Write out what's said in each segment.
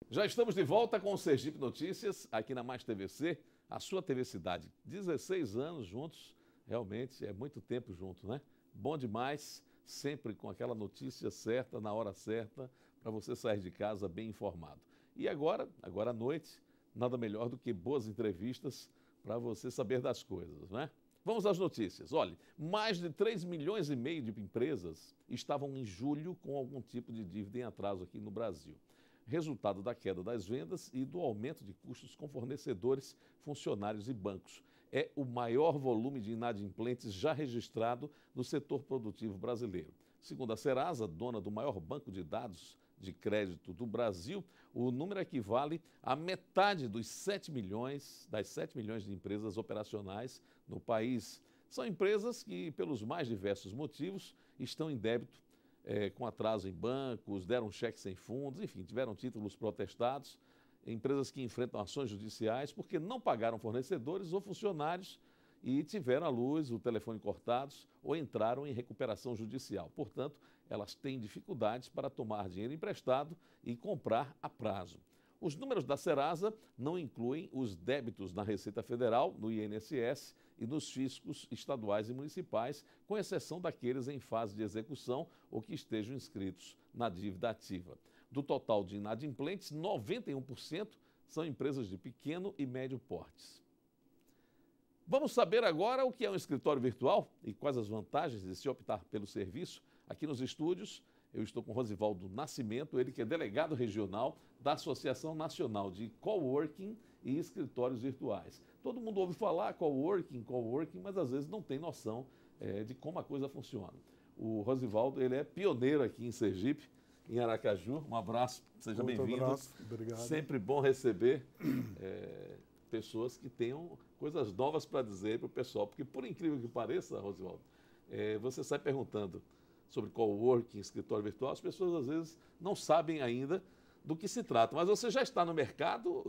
Já estamos de volta com o Sergipe Notícias, aqui na Mais TVC, a sua TV Cidade. 16 anos juntos, realmente é muito tempo junto, né? Bom demais, sempre com aquela notícia certa, na hora certa, para você sair de casa bem informado. E agora à noite, nada melhor do que boas entrevistas para você saber das coisas, né? Vamos às notícias. Olha, mais de 3,5 milhões de empresas estavam em julho com algum tipo de dívida em atraso aqui no Brasil, resultado da queda das vendas e do aumento de custos com fornecedores, funcionários e bancos. É o maior volume de inadimplentes já registrado no setor produtivo brasileiro. Segundo a Serasa, dona do maior banco de dados de crédito do Brasil, o número equivale à metade das 7 milhões de empresas operacionais no país. São empresas que, pelos mais diversos motivos, estão em débito, com atraso em bancos, deram cheque sem fundos, enfim, tiveram títulos protestados, empresas que enfrentam ações judiciais porque não pagaram fornecedores ou funcionários e tiveram a luz, o telefone cortados ou entraram em recuperação judicial. Portanto, elas têm dificuldades para tomar dinheiro emprestado e comprar a prazo. Os números da Serasa não incluem os débitos na Receita Federal, no INSS e nos fiscos estaduais e municipais, com exceção daqueles em fase de execução ou que estejam inscritos na dívida ativa. Do total de inadimplentes, 91% são empresas de pequeno e médio portes. Vamos saber agora o que é um escritório virtual e quais as vantagens de se optar pelo serviço. Aqui nos estúdios, eu estou com Rosivaldo Nascimento, ele que é delegado regional da Associação Nacional de Coworking e Escritórios Virtuais. Todo mundo ouve falar coworking, mas às vezes não tem noção de como a coisa funciona. O Rosivaldo, ele é pioneiro aqui em Sergipe, em Aracaju. Um abraço, seja bem-vindo. Um abraço, obrigado. Sempre bom receber pessoas que tenham coisas novas para dizer para o pessoal, porque por incrível que pareça, Rosivaldo, você sai perguntando sobre coworking, escritório virtual, as pessoas às vezes não sabem ainda do que se trata. Mas você já está no mercado...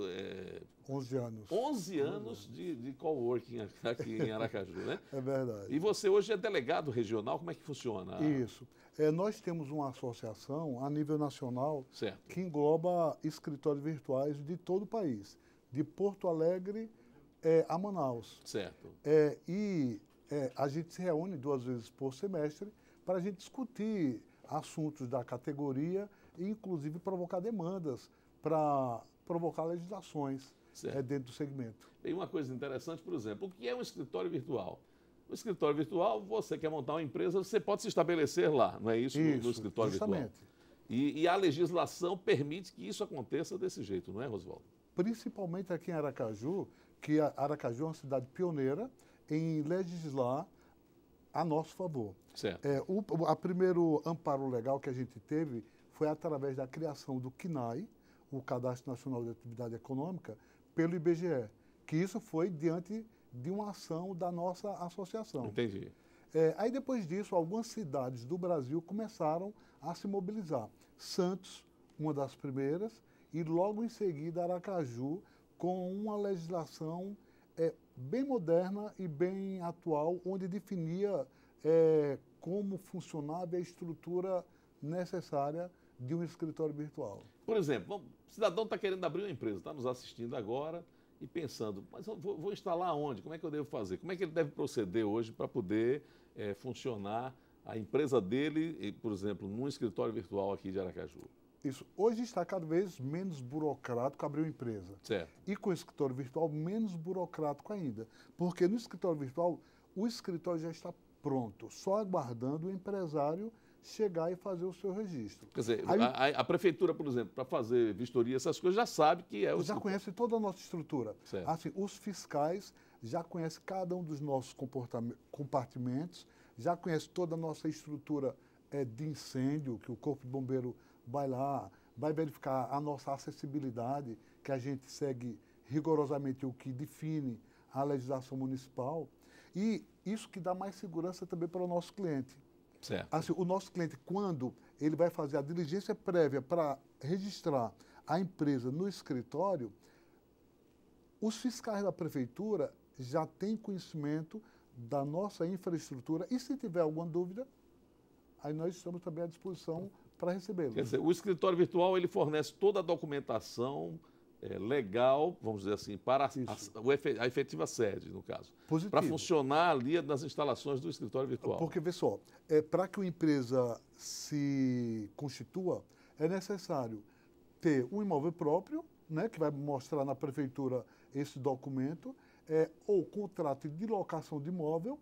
11 anos. 11 anos de coworking aqui em Aracaju, né? É verdade. E você hoje é delegado regional, como é que funciona? Isso. Nós temos uma associação a nível nacional, certo, que engloba escritórios virtuais de todo o país, de Porto Alegre a Manaus. Certo. A gente se reúne 2 vezes por semestre para a gente discutir assuntos da categoria e, inclusive, provocar demandas para provocar legislações dentro do segmento. Tem uma coisa interessante, por exemplo, o que é um escritório virtual? O escritório virtual, você quer montar uma empresa, você pode se estabelecer lá, não é isso? No escritório justamente. Virtual. E a legislação permite que isso aconteça desse jeito, não é, Rosivaldo? Principalmente aqui em Aracaju, que Aracaju é uma cidade pioneira em legislar a nosso favor. Certo. O primeiro amparo legal que a gente teve foi através da criação do CNAE, o Cadastro Nacional de Atividade Econômica, pelo IBGE, que isso foi diante de uma ação da nossa associação. Entendi. Aí depois disso, algumas cidades do Brasil começaram a se mobilizar. Santos, uma das primeiras, e logo em seguida Aracaju, com uma legislação bem moderna e bem atual, onde definia como funcionava a estrutura necessária de um escritório virtual. Por exemplo, o cidadão está querendo abrir uma empresa, está nos assistindo agora e pensando, mas eu vou instalar onde? Como é que eu devo fazer? Como é que ele deve proceder hoje para poder funcionar a empresa dele, por exemplo, num escritório virtual aqui de Aracaju? Isso. Hoje está cada vez menos burocrático abrir uma empresa. Certo. E com o escritório virtual, menos burocrático ainda. Porque no escritório virtual, o escritório já está pronto, só aguardando o empresário chegar e fazer o seu registro. Quer dizer, a prefeitura, por exemplo, para fazer vistoria, essas coisas, já sabe que é o... Já conhece toda a nossa estrutura. Certo. Assim, os fiscais já conhecem cada um dos nossos compartimentos, já conhecem toda a nossa estrutura de incêndio, que o Corpo de Bombeiro vai lá, vai verificar a nossa acessibilidade, que a gente segue rigorosamente o que define a legislação municipal. E isso que dá mais segurança também para o nosso cliente. Certo. Assim, o nosso cliente, quando ele vai fazer a diligência prévia para registrar a empresa no escritório, os fiscais da prefeitura já têm conhecimento da nossa infraestrutura e, se tiver alguma dúvida, aí nós estamos também à disposição para recebê-los. Quer dizer, o escritório virtual ele fornece toda a documentação legal, vamos dizer assim, para a efetiva sede, no caso. Positivo. Para funcionar ali nas instalações do escritório virtual. Porque, vê só, para que uma empresa se constitua, é necessário ter um imóvel próprio, né, que vai mostrar na prefeitura esse documento, ou contrato de locação de imóvel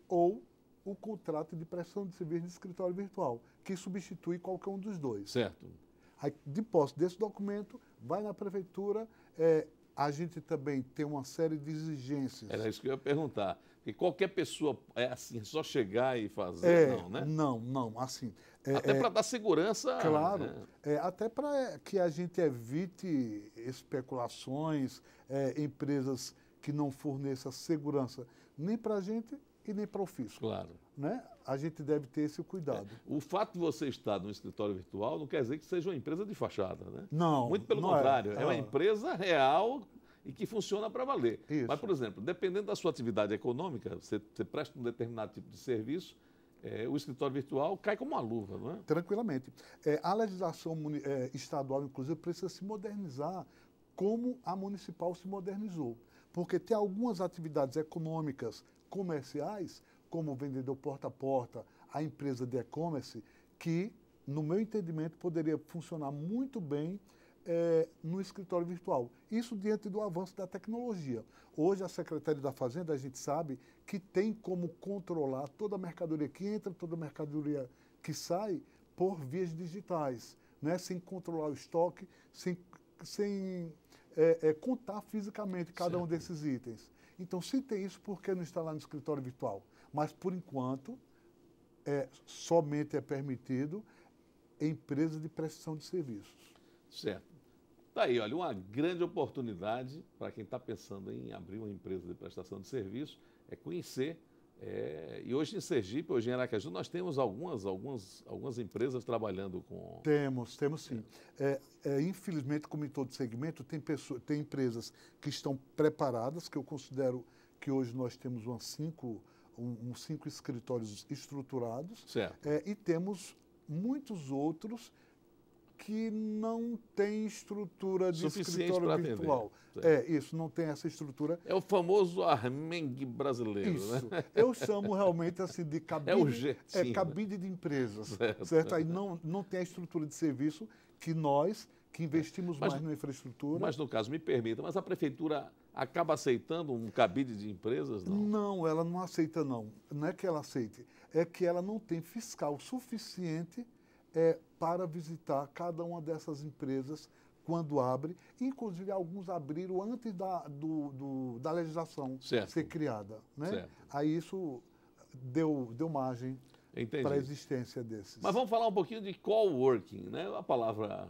ou o contrato de prestação de serviço de escritório virtual, que substitui qualquer um dos dois. Certo. Aí, de posse desse documento, vai na prefeitura, a gente também tem uma série de exigências. Era isso que eu ia perguntar. Que qualquer pessoa, assim, só chegar e fazer, não, né? Não, assim... até para dar segurança... Claro, até para que a gente evite especulações, empresas que não forneçam segurança nem para a gente e nem para o fisco. Claro. Né? A gente deve ter esse cuidado. O fato de você estar no escritório virtual não quer dizer que seja uma empresa de fachada, né? Não. Muito pelo contrário, é uma empresa real e que funciona para valer. Isso. Mas, por exemplo, dependendo da sua atividade econômica, você presta um determinado tipo de serviço, o escritório virtual cai como uma luva, não é? Tranquilamente. A legislação estadual, inclusive, precisa se modernizar como a municipal se modernizou. Porque tem algumas atividades econômicas comerciais, como o vendedor porta a porta, a empresa de e-commerce, que, no meu entendimento, poderia funcionar muito bem no escritório virtual. Isso diante do avanço da tecnologia. Hoje, a Secretaria da Fazenda, a gente sabe que tem como controlar toda a mercadoria que entra, toda a mercadoria que sai por vias digitais, né? Sem controlar o estoque, sem contar fisicamente cada um desses itens. Então, se tem isso, por que não está lá no escritório virtual? Mas, por enquanto, somente é permitido empresa de prestação de serviços. Certo. Está aí, olha, uma grande oportunidade para quem está pensando em abrir uma empresa de prestação de serviço, é conhecer. E hoje em Sergipe, hoje em Aracaju, nós temos algumas empresas trabalhando com... Temos sim. Infelizmente, como em todo segmento, tem empresas que estão preparadas, que eu considero que hoje nós temos uns 5 escritórios estruturados. Certo. E temos muitos outros que não têm estrutura de escritório virtual. Isso, não tem essa estrutura. É o famoso armengue brasileiro, isso. Né? Eu chamo realmente assim de cabide, cabide de empresas. Certo? Aí não tem a estrutura de serviço que nós, que investimos mais na infraestrutura. Mas, no caso, me permita, mas a prefeitura acaba aceitando um cabide de empresas, não? Não, ela não aceita, não. Não é que ela aceite, é que ela não tem fiscal suficiente para visitar cada uma dessas empresas quando abre. Inclusive, alguns abriram antes da legislação ser criada. Né? Aí isso deu margem para a existência desses. Mas vamos falar um pouquinho de coworking, né? A palavra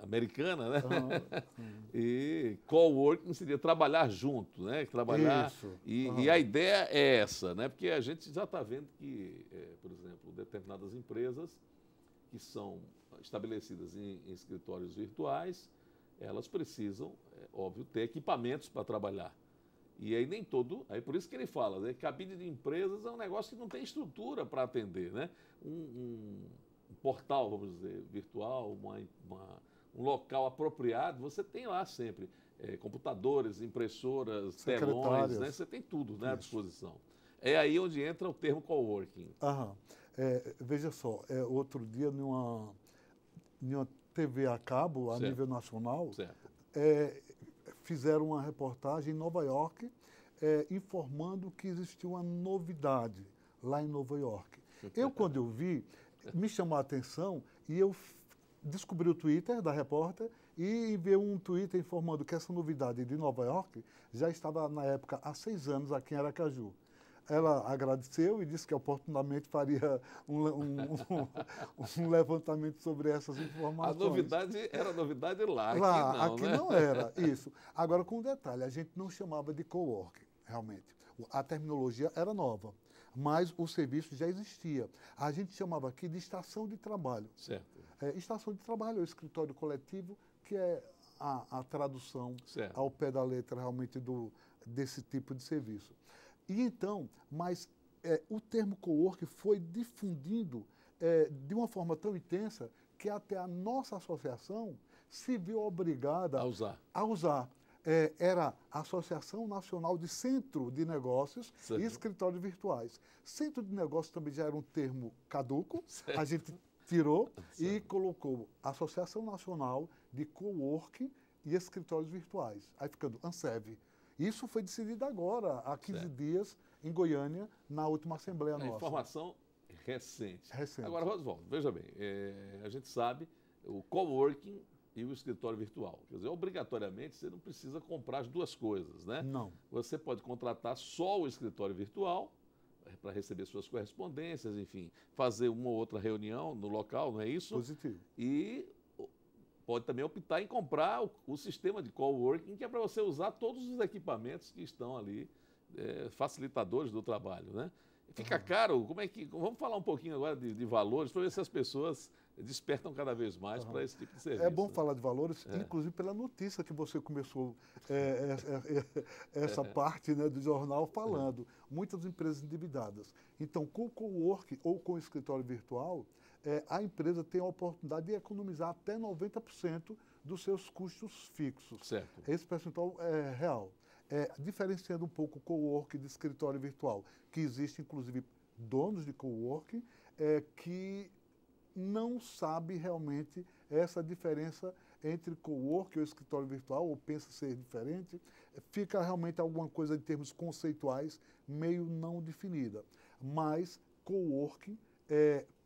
americana, né? E coworking seria trabalhar junto, né? Trabalhar. Isso. E a ideia é essa, né? Porque a gente já está vendo que, por exemplo, determinadas empresas que são estabelecidas em escritórios virtuais, elas precisam, óbvio, ter equipamentos para trabalhar. E aí nem todo... Aí por isso que ele fala, né? Cabide de empresas é um negócio que não tem estrutura para atender, né? Um portal, vamos dizer, virtual, um local apropriado, você tem lá sempre computadores, impressoras, telões, né? Você tem tudo, né, à disposição. É aí onde entra o termo coworking. Veja só, outro dia, numa TV a cabo, a nível nacional, fizeram uma reportagem em Nova York, informando que existia uma novidade lá em Nova York. Quando eu vi, me chamou a atenção e eu descobri o Twitter da repórter e enviei um Twitter informando que essa novidade de Nova York já estava, na época, há 6 anos aqui em Aracaju. Ela agradeceu e disse que oportunamente faria um levantamento sobre essas informações. A novidade era novidade lá, aqui não era, isso. Agora, com um detalhe, a gente não chamava de coworking, realmente. A terminologia era nova, mas o serviço já existia. A gente chamava aqui de estação de trabalho. Certo. Estação de trabalho é o escritório coletivo, que é a tradução ao pé da letra realmente desse tipo de serviço. E então, mas o termo coworking foi difundindo de uma forma tão intensa que até a nossa associação se viu obrigada a usar. Era a Associação Nacional de Centro de Negócios e Escritórios Virtuais. Centro de Negócios também já era um termo caduco, a gente tirou e colocou Associação Nacional de Coworking e Escritórios Virtuais, aí ficando ANSEV. Isso foi decidido agora, há 15 dias, em Goiânia, na última Assembleia nossa. Informação recente. Recente. Agora, Rosvaldo, veja bem, a gente sabe o coworking e o escritório virtual. Quer dizer, obrigatoriamente você não precisa comprar as duas coisas, né? Não. Você pode contratar só o escritório virtual para receber suas correspondências, enfim, fazer uma ou outra reunião no local, não é isso? Positivo. E pode também optar em comprar o sistema de coworking, que é para você usar todos os equipamentos que estão ali, facilitadores do trabalho, né? Fica caro? Como é que... Vamos falar um pouquinho agora de valores, para ver se as pessoas despertam cada vez mais para esse tipo de serviço. É bom falar de valores, inclusive pela notícia que você começou essa parte, né, do jornal falando. Muitas empresas endividadas. Então, com o coworking ou com o escritório virtual, a empresa tem a oportunidade de economizar até 90% dos seus custos fixos. Certo. Esse percentual é real. Diferenciando um pouco o coworking de escritório virtual, que existe, inclusive, donos de coworking que não sabe realmente essa diferença entre coworking ou escritório virtual, ou pensa ser diferente, fica realmente alguma coisa em termos conceituais meio não definida. Mas coworking,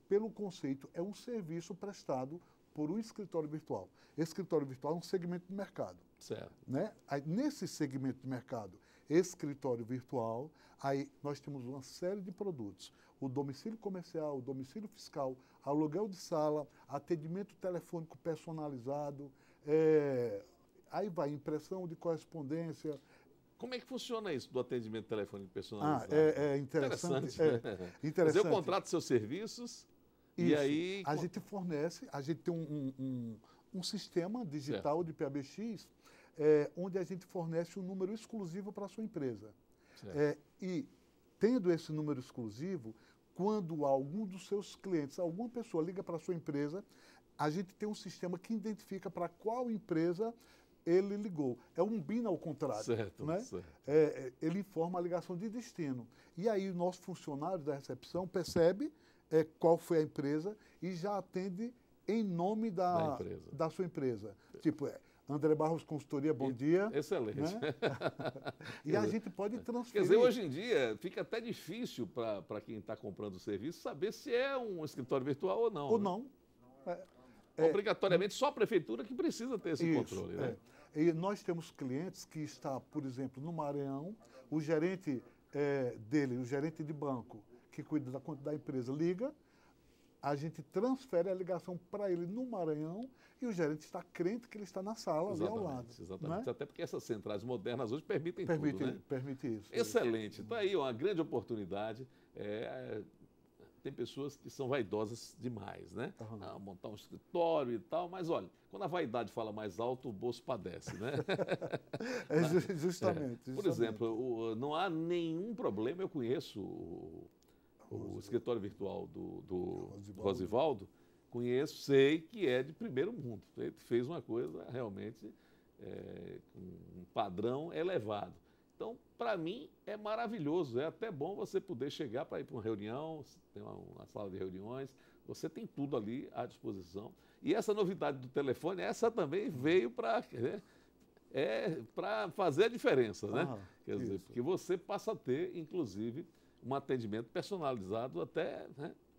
pelo conceito, é um serviço prestado por um escritório virtual. Esse escritório virtual é um segmento de mercado. Certo. Né? Aí, nesse segmento de mercado, escritório virtual, aí nós temos uma série de produtos. O domicílio comercial, o domicílio fiscal, aluguel de sala, atendimento telefônico personalizado, aí vai impressão de correspondência. Como é que funciona isso do atendimento telefônico personalizado? Interessante. Interessante. Interessante. Eu contrato seus serviços e aí... A gente fornece, a gente tem um sistema digital de PABX, onde a gente fornece um número exclusivo para a sua empresa. E tendo esse número exclusivo, quando algum dos seus clientes, alguma pessoa liga para a sua empresa, a gente tem um sistema que identifica para qual empresa ele ligou. É um BIN ao contrário. Certo, né? certo. Ele informa a ligação de destino. E aí o nosso funcionário da recepção percebe qual foi a empresa e já atende em nome da sua empresa. Tipo, André Barros Consultoria, bom dia. Excelente. Né? E a gente pode transferir. Quer dizer, hoje em dia fica até difícil para quem está comprando o serviço saber se é um escritório virtual ou não. Ou né? não. Obrigatoriamente só a prefeitura que precisa ter esse controle. Né? E nós temos clientes que está, por exemplo, no Maranhão, o gerente dele, o gerente de banco, que cuida da conta da empresa, liga, a gente transfere a ligação para ele no Maranhão e o gerente está crente que ele está na sala ali ao lado. Exatamente. Né? Até porque essas centrais modernas hoje permitem tudo, né? Permite isso. Excelente. Está aí uma grande oportunidade. Tem pessoas que são vaidosas demais, né? Montar um escritório e tal, mas olha, quando a vaidade fala mais alto, o bolso padece, né? Justamente. Por exemplo, não há nenhum problema, eu conheço o escritório virtual do Rosivaldo, sei que é de primeiro mundo. Ele fez uma coisa realmente com um padrão elevado. Então, para mim, é maravilhoso. É até bom você poder chegar para ir para uma reunião, tem uma sala de reuniões, você tem tudo ali à disposição. E essa novidade do telefone, essa também veio para fazer a diferença, né? Quer dizer, porque você passa a ter, inclusive, um atendimento personalizado até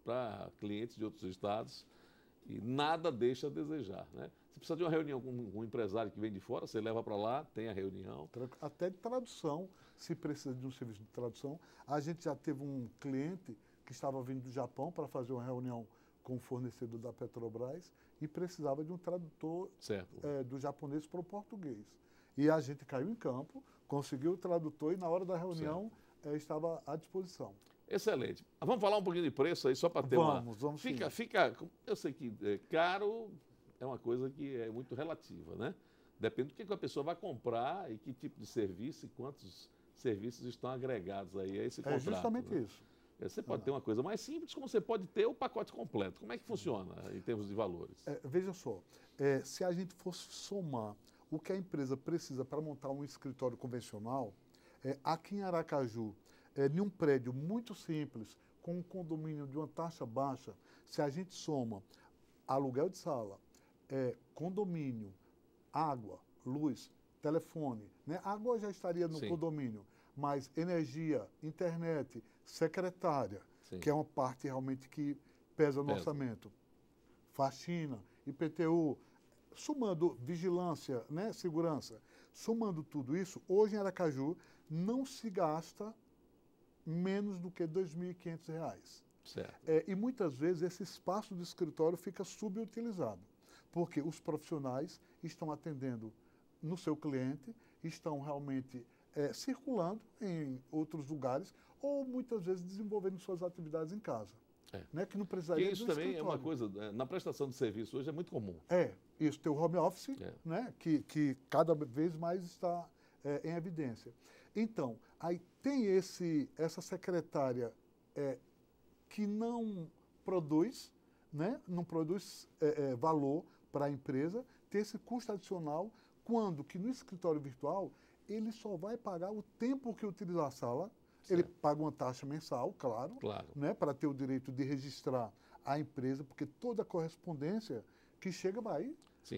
para clientes de outros estados e nada deixa a desejar, né? Você precisa de uma reunião com um empresário que vem de fora, você leva para lá, tem a reunião. Até de tradução, se precisa de um serviço de tradução. A gente já teve um cliente que estava vindo do Japão para fazer uma reunião com o fornecedor da Petrobras e precisava de um tradutor do japonês para o português. E a gente caiu em campo, conseguiu o tradutor e na hora da reunião estava à disposição. Excelente. Vamos falar um pouquinho de preço aí, só para ter Vamos fica. Eu sei que caro é uma coisa que é muito relativa, né? Depende do que a pessoa vai comprar e que tipo de serviço e quantos serviços estão agregados aí a esse contrato. É justamente né? isso. Você pode ter uma coisa mais simples, como você pode ter o pacote completo. Como é que funciona em termos de valores? Veja só, se a gente fosse somar o que a empresa precisa para montar um escritório convencional, aqui em Aracaju, em um prédio muito simples, com um condomínio de uma taxa baixa, se a gente soma aluguel de sala, condomínio, água, luz, telefone, né? Água já estaria no Sim. condomínio, mas energia, internet, secretária, Sim. que é uma parte realmente que pesa no orçamento, faxina, IPTU, somando vigilância, né, segurança, somando tudo isso, hoje em Aracaju não se gasta menos do que R$ 2.500. Certo. E muitas vezes esse espaço do escritório fica subutilizado, porque os profissionais estão atendendo no seu cliente, estão realmente circulando em outros lugares ou muitas vezes desenvolvendo suas atividades em casa. Né, que não precisaria isso do também escritório. É uma coisa, na prestação de serviço hoje é muito comum. Isso, tem o home office, né, que cada vez mais está em evidência. Então, aí tem essa secretária que não produz, né, não produz valor para a empresa, tem esse custo adicional, quando que no escritório virtual ele só vai pagar o tempo que utilizar a sala. Certo. Ele paga uma taxa mensal, claro. Né, para ter o direito de registrar a empresa, porque toda a correspondência que chega vai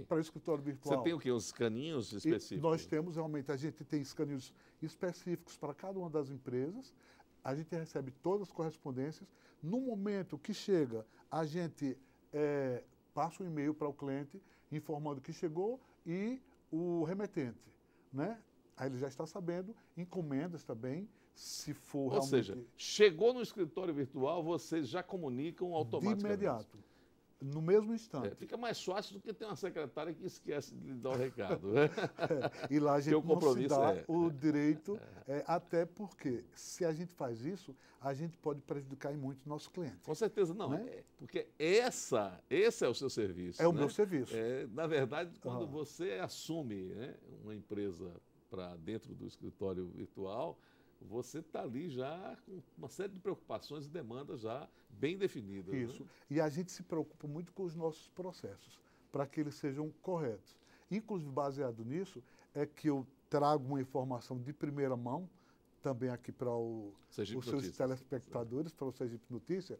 para o escritório virtual. Você tem o quê? Os caninhos específicos? E nós temos realmente, a gente tem escaninhos específicos para cada uma das empresas, a gente recebe todas as correspondências. No momento que chega, a gente passa um e-mail para o cliente informando que chegou e o remetente, né? Aí ele já está sabendo, encomendas também, se for realmente... Ou seja, chegou no escritório virtual, vocês já comunicam automaticamente. De imediato, no mesmo instante. Fica mais fácil do que ter uma secretária que esquece de lhe dar o recado. Né? E lá a gente não se dá o direito, até porque se a gente faz isso, a gente pode prejudicar em muito o nosso cliente. Com certeza, não. Né? Porque esse é o seu serviço. É o meu serviço. Na verdade, quando você assume, né, uma empresa para dentro do escritório virtual, você está ali já com uma série de preocupações e demandas já bem definidas. Isso. Né? E a gente se preocupa muito com os nossos processos, para que eles sejam corretos. Inclusive, baseado nisso, é que eu trago uma informação de primeira mão, também aqui para os seus telespectadores, para o Sergipe Notícia,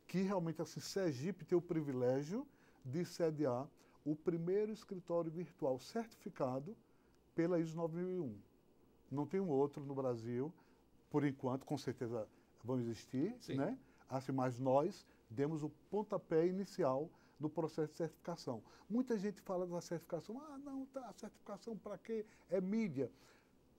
que realmente, assim, Sergipe tem o privilégio de sediar o primeiro escritório virtual certificado pela ISO 9001. Não tem um outro no Brasil, por enquanto, com certeza vão existir, né? Assim, mas nós demos o pontapé inicial do processo de certificação. Muita gente fala da certificação, não, a certificação para quê? É mídia.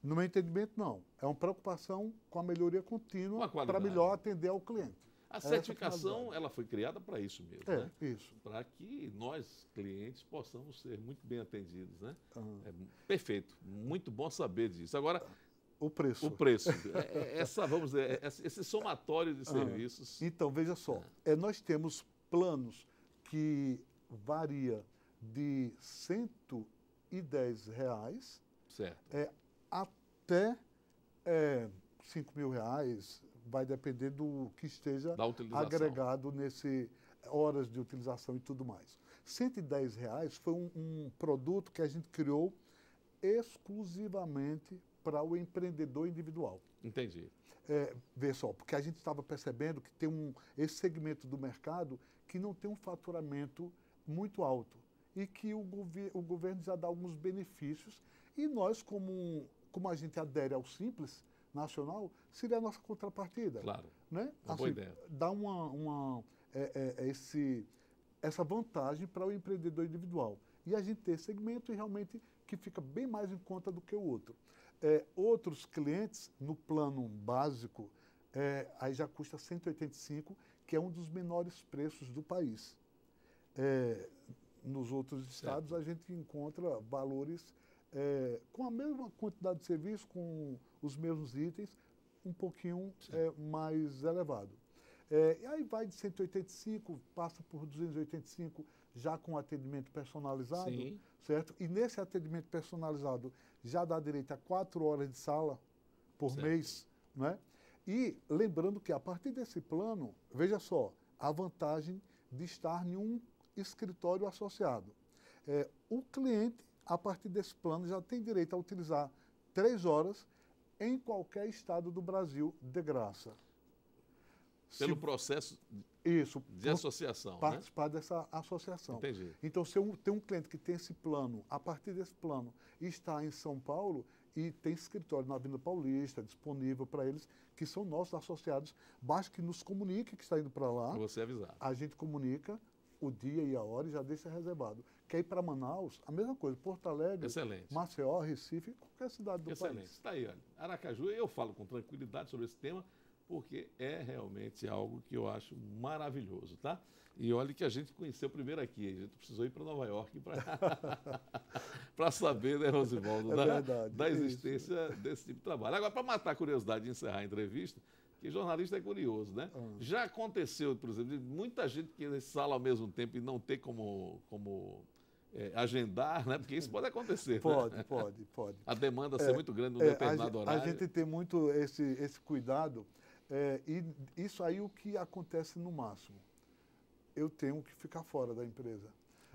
No meu entendimento, não. É uma preocupação com a melhoria contínua para melhor atender ao cliente. A certificação, ela foi criada para isso mesmo, né? Isso. Para que nós, clientes, possamos ser muito bem atendidos, né? Perfeito. Muito bom saber disso. Agora, o preço. O preço. Vamos dizer, esse somatório de serviços. Então, veja só. Nós temos planos que varia de R$110 até R$5.000, vai depender do que esteja agregado nesse horas de utilização e tudo mais. R$110 foi um produto que a gente criou exclusivamente para o empreendedor individual. Entendi. Vê só, porque a gente estava percebendo que tem esse segmento do mercado que não tem um faturamento muito alto e que o governo já dá alguns benefícios e nós, como a gente adere ao Simples Nacional, seria a nossa contrapartida. Claro, né? Uma boa ideia. Dá essa vantagem para o empreendedor individual. E a gente tem esse segmento e realmente que fica bem mais em conta do que o outro. Outros clientes, no plano básico, aí já custa 185, que é um dos menores preços do país. Nos outros estados, a gente encontra valores com a mesma quantidade de serviço, com os mesmos itens, um pouquinho mais elevado. E aí vai de 185, passa por 285, já com atendimento personalizado, certo? E nesse atendimento personalizado já dá direito a 4 horas de sala por mês, né? E lembrando que a partir desse plano, veja só, a vantagem de estar em um escritório associado. O cliente, a partir desse plano, já tem direito a utilizar 3 horas em qualquer estado do Brasil de graça. Pelo processo isso, de associação, participar dessa associação. Entendi. Então, se eu tenho um cliente que tem esse plano, a partir desse plano, está em São Paulo e tem escritório na Avenida Paulista, disponível para eles, que são nossos associados, basta que nos comunique que está indo para lá. Para você avisar. A gente comunica o dia e a hora e já deixa reservado. Quer ir para Manaus, a mesma coisa, Porto Alegre, excelente. Maceió, Recife, qualquer cidade do excelente. país. Está aí, olha. Aracaju, eu falo com tranquilidade sobre esse tema, porque é realmente algo que eu acho maravilhoso, tá? E olha que a gente conheceu primeiro aqui, a gente precisou ir para Nova York para saber, né, Rosivaldo, da existência desse tipo de trabalho. Agora, para matar a curiosidade e encerrar a entrevista, que jornalista é curioso, né? Já aconteceu, por exemplo, de muita gente que nesse sala ao mesmo tempo e não ter como agendar, né? Porque isso pode acontecer. Pode, né? pode. A demanda ser muito grande num determinado horário. A gente tem muito esse cuidado. E isso aí o que acontece no máximo. Eu tenho que ficar fora da empresa.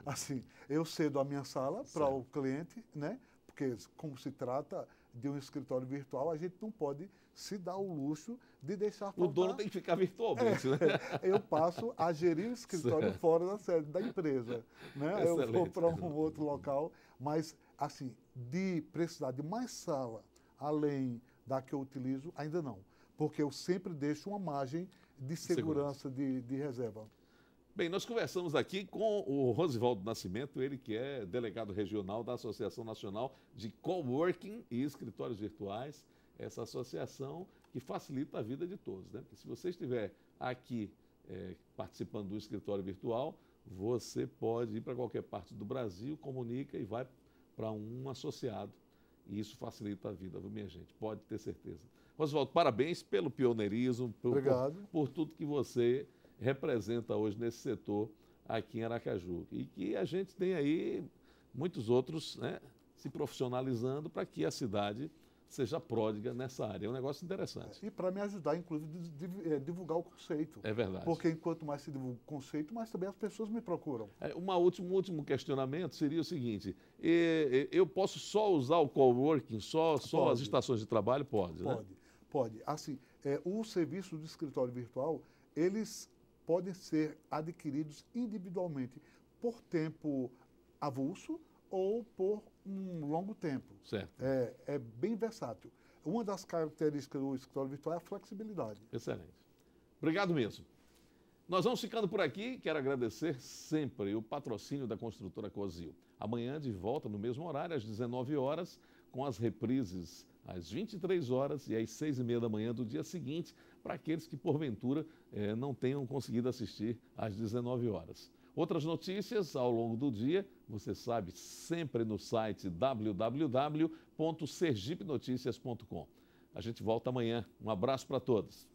Assim, eu cedo a minha sala para o cliente, né? Porque como se trata de um escritório virtual, a gente não pode se dar o luxo de deixar faltar. O dono tem que ficar virtualmente, né? Eu passo a gerir o escritório fora da sede da empresa, né? Eu vou para um outro local, mas assim, de precisar de mais sala além da que eu utilizo, ainda não. Porque eu sempre deixo uma margem de segurança, de reserva. Bem, nós conversamos aqui com o Rosivaldo Nascimento, ele que é delegado regional da Associação Nacional de Coworking e Escritórios Virtuais, essa associação que facilita a vida de todos, né? Porque se você estiver aqui participando do escritório virtual, você pode ir para qualquer parte do Brasil, comunica e vai para um associado. E isso facilita a vida, viu, minha gente? Pode ter certeza. Rosivaldo, parabéns pelo pioneirismo, por tudo que você representa hoje nesse setor aqui em Aracaju. E que a gente tem aí muitos outros, né, se profissionalizando para que a cidade seja pródiga nessa área. É um negócio interessante. E para me ajudar, inclusive, divulgar o conceito. É verdade. Porque enquanto mais se divulga o conceito, mais também as pessoas me procuram. Um último questionamento seria o seguinte: eu posso só usar o coworking, só as estações de trabalho? Pode, né? Pode. Assim, o serviço do escritório virtual, eles podem ser adquiridos individualmente por tempo avulso ou por um longo tempo. Certo. É bem versátil. Uma das características do escritório virtual é a flexibilidade. Excelente. Obrigado mesmo. Nós vamos ficando por aqui. Quero agradecer sempre o patrocínio da construtora Cozil. Amanhã de volta no mesmo horário, às 19 horas, com as reprises às 23 horas e às 6h30 da manhã do dia seguinte, para aqueles que, porventura, não tenham conseguido assistir às 19 horas. Outras notícias ao longo do dia, você sabe, sempre no site www.sergipenoticias.com. A gente volta amanhã. Um abraço para todos.